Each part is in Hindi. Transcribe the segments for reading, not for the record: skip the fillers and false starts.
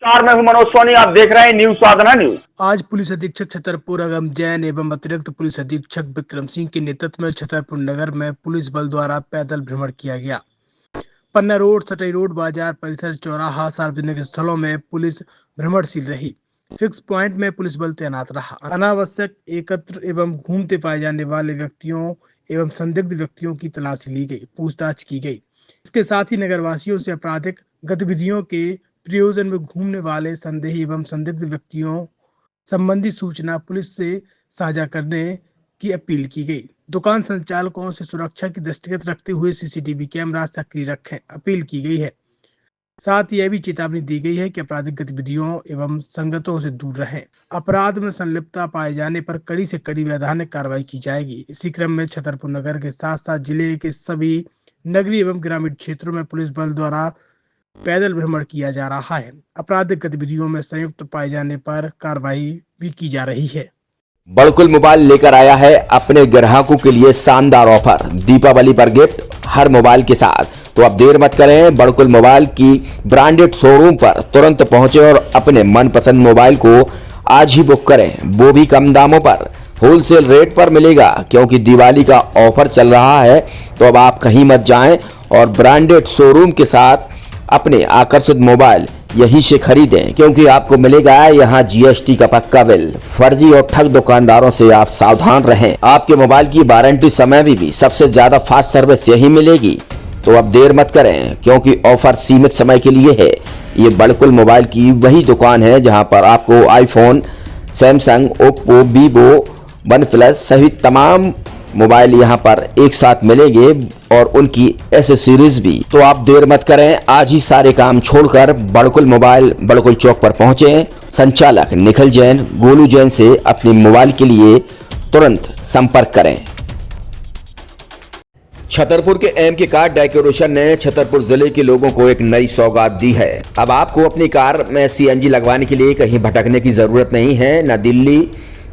मैं हूं मनोज सोनी। आप देख रहे हैं न्यूज साधना न्यूज। आज पुलिस अधीक्षक छतरपुर अगम जैन एवं अतिरिक्त पुलिस अधीक्षक विक्रम सिंह के नेतृत्व में छतरपुर नगर में पुलिस बल द्वारा पैदल भ्रमण किया गया। पन्ना रोड, सटई रोड, बाजार परिसर, चौराहा, सार्वजनिक स्थलों में पुलिस भ्रमणशील रही। फिक्स पॉइंट में पुलिस बल तैनात रहा। अनावश्यक एकत्र एवं घूमते पाए जाने वाले व्यक्तियों एवं संदिग्ध व्यक्तियों की तलाशी ली गई, पूछताछ की गई। इसके साथ ही नगरवासियों से आपराधिक गतिविधियों के प्रयोजन में घूमने वाले संदेही एवं संदिग्ध व्यक्तियों संबंधी सूचना पुलिस से साझा करने की अपील की गई। दुकान संचालकों से सुरक्षा की दृष्टिगत रखते हुए सीसीटीवी कैमरा सक्रिय रखें अपील की गई है। साथ ही यह भी चेतावनी दी गई है कि आपराधिक गतिविधियों एवं संगतों से दूर रहें। अपराध में संलिप्तता पाए जाने पर कड़ी से कड़ी वैधानिक कार्रवाई की जाएगी। इसी क्रम में छतरपुर नगर के साथ साथ जिले के सभी नगरीय एवं ग्रामीण क्षेत्रों में पुलिस बल द्वारा पैदल भ्रमण किया जा रहा है। आपराधिक गतिविधियों में संयुक्त पाए जाने पर कार्रवाई भी की जा रही है। बड़कुल मोबाइल लेकर आया है अपने ग्राहकों के लिए शानदार ऑफर, दीपावली पर गिफ्ट हर मोबाइल के साथ। तो अब देर मत करें, बड़कुल मोबाइल की ब्रांडेड शोरूम पर तुरंत पहुंचे और अपने मनपसंद मोबाइल को आज ही बुक करें, वो भी कम दामों पर। होलसेल रेट पर मिलेगा क्योंकि दिवाली का ऑफर चल रहा है। तो अब आप कहीं मत जाएं और ब्रांडेड शोरूम के साथ अपने आकर्षित मोबाइल यहीं से खरीदें, क्योंकि आपको मिलेगा यहाँ जीएसटी का पक्का बिल। फर्जी और ठग दुकानदारों से आप सावधान रहें। आपके मोबाइल की वारंटी समय में भी सबसे ज्यादा फास्ट सर्विस यही मिलेगी। तो अब देर मत करें क्योंकि ऑफर सीमित समय के लिए है। ये बड़कुल मोबाइल की वही दुकान है जहां पर आपको iPhone, Samsung, Oppo, Vivo, one plus सहित तमाम मोबाइल यहां पर एक साथ मिलेंगे और उनकी एसेसरीज भी। तो आप देर मत करें, आज ही सारे काम छोड़कर बड़कुल मोबाइल बड़कुल चौक पर पहुंचे। संचालक निखिल जैन, गोलू जैन से अपने मोबाइल के लिए तुरंत संपर्क करें। छतरपुर के एम के कार डेकोरेशन ने छतरपुर जिले के लोगों को एक नई सौगात दी है। अब आपको अपनी कार में सीएनजी लगवाने के लिए कहीं भटकने की जरूरत नहीं है, न दिल्ली,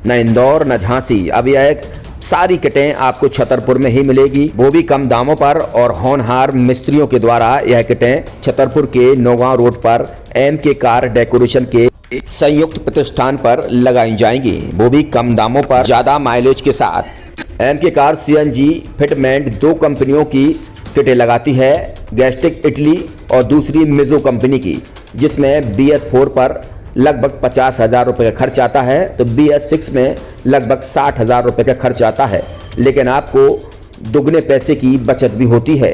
न इंदौर, न झांसी। अब यह सारी किटें आपको छतरपुर में ही मिलेगी, वो भी कम दामों पर। और होनहार मिस्त्रियों के द्वारा यह किटें छतरपुर के नौगांव रोड पर एम के कार डेकोरेशन के संयुक्त प्रतिष्ठान पर लगाई जाएंगी, वो भी कम दामों पर, ज्यादा माइलेज के साथ। एम के कार सीएनजी फिटमेंट दो कंपनियों की किटें लगाती है, गैस्टिक इटली और दूसरी मिजो कंपनी की, जिसमें BS4 पर लगभग 50,000 रुपये का खर्च आता है, तो BS6 में लगभग 60,000 रुपये का खर्च आता है। लेकिन आपको दुगने पैसे की बचत भी होती है।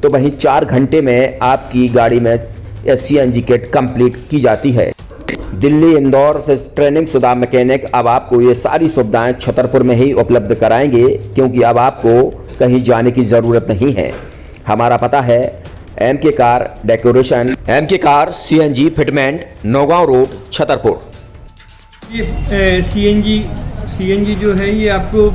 तो वहीं 4 घंटे में आपकी गाड़ी में सीएनजी किट कंप्लीट की जाती है। दिल्ली, इंदौर से ट्रेनिंग शुदा मैकेनिक अब आपको ये सारी सुविधाएं छतरपुर में ही उपलब्ध कराएंगे, क्योंकि अब आपको कहीं जाने की ज़रूरत नहीं है। हमारा पता है एम के कार डेकोरेशन, एम के car CNG fitment, Naugaon road, Chhatarpur. ये सीएनजी जो है ये आपको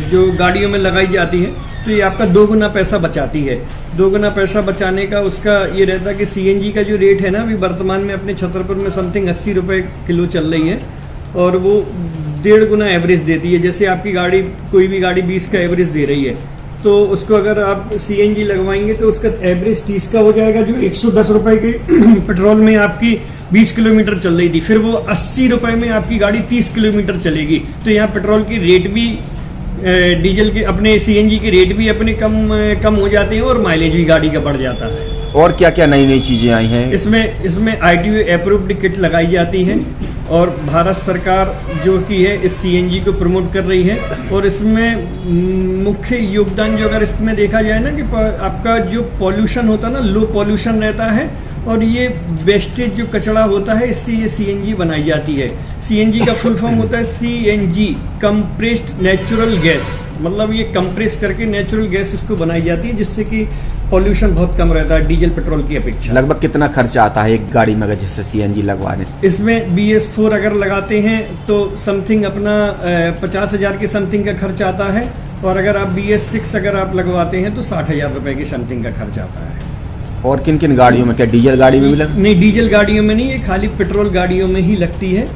जो गाड़ियों में लगाई जाती है तो ये आपका 2 गुना पैसा बचाती है। 2 गुना पैसा बचाने का उसका ये रहता है कि सीएनजी का जो रेट है ना अभी वर्तमान में अपने छतरपुर में समथिंग 80 रुपये किलो चल रही है और वो 1.5 गुना एवरेज देती है। जैसे आपकी गाड़ी कोई भी गाड़ी 20 का एवरेज दे रही है तो उसको अगर आप सीएनजी लगवाएंगे तो उसका एवरेज 30 का हो जाएगा, जो 110 रुपए के पेट्रोल में आपकी 20 किलोमीटर चल रही थी, फिर वो 80 रुपए में आपकी गाड़ी 30 किलोमीटर चलेगी। तो यहाँ पेट्रोल की रेट भी, डीजल के अपने सीएनजी के रेट भी अपने कम हो जाते हैं और माइलेज भी गाड़ी का बढ़ जाता है। और क्या क्या नई नई चीजें आई हैं? इसमें ITO अप्रूव्ड किट लगाई जाती है और भारत सरकार जो की है इस सीएनजी को प्रमोट कर रही है। और इसमें मुख्य योगदान जो अगर इसमें देखा जाए ना कि आपका जो पॉल्यूशन होता है ना, लो पॉल्यूशन रहता है और ये वेस्टेज जो कचरा होता है इससे ये सीएनजी बनाई जाती है। सीएनजी का फुल फॉर्म होता है CNG, कंप्रेस्ड नेचुरल गैस, मतलब ये कंप्रेस करके नेचुरल गैस इसको बनाई जाती है, जिससे कि पॉल्यूशन बहुत कम रहता है डीजल पेट्रोल की अपेक्षा। लगभग कितना खर्चा आता है एक गाड़ी में अगर जैसे सीएनजी लगवाने? इसमें BS4 अगर लगाते हैं तो समथिंग अपना 50,000 के समथिंग का खर्च आता है और अगर आप BS6 अगर आप लगवाते हैं तो 60,000 रुपए के समथिंग का खर्च आता है। और किन किन गाड़ियों में, क्या डीजल गाड़ी में भी नहीं, डीजल गाड़ियों में नहीं, ये खाली पेट्रोल गाड़ियों में ही लगती है।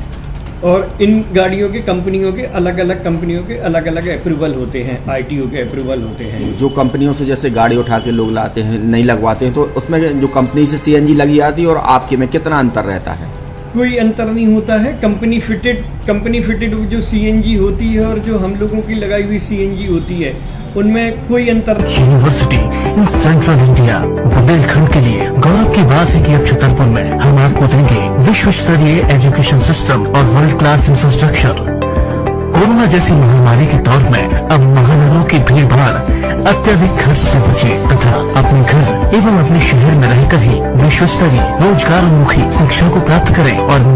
और इन गाड़ियों के कंपनियों के अलग अलग कंपनियों के अलग अलग अप्रूवल होते हैं, आरटीओ के अप्रूवल होते हैं। जो कंपनियों से जैसे गाड़ी उठा के लोग लाते हैं, नहीं लगवाते हैं, तो उसमें जो कंपनी से सीएनजी लगी आती है और आपके में कितना अंतर रहता है? कोई अंतर नहीं होता है। कंपनी फिटेड जो सीएनजी होती है और जो हम लोगों की लगाई हुई सीएनजी होती है, उनमें कोई अंतर नहीं। University in central India Bundelkhand के लिए गौरव की बात है कि अब छतरपुर में हम आपको देंगे विश्व स्तरीय एजुकेशन सिस्टम और वर्ल्ड क्लास इंफ्रास्ट्रक्चर। कोरोना जैसी महामारी के दौर में अब महानगरों की भीड़ भाड़ अत्यधिक खर्च से बचे तथा अपने घर एवं अपने शहर में रहकर ही विश्व स्तरीय रोजगार उन्मुखी शिक्षा को प्राप्त करें और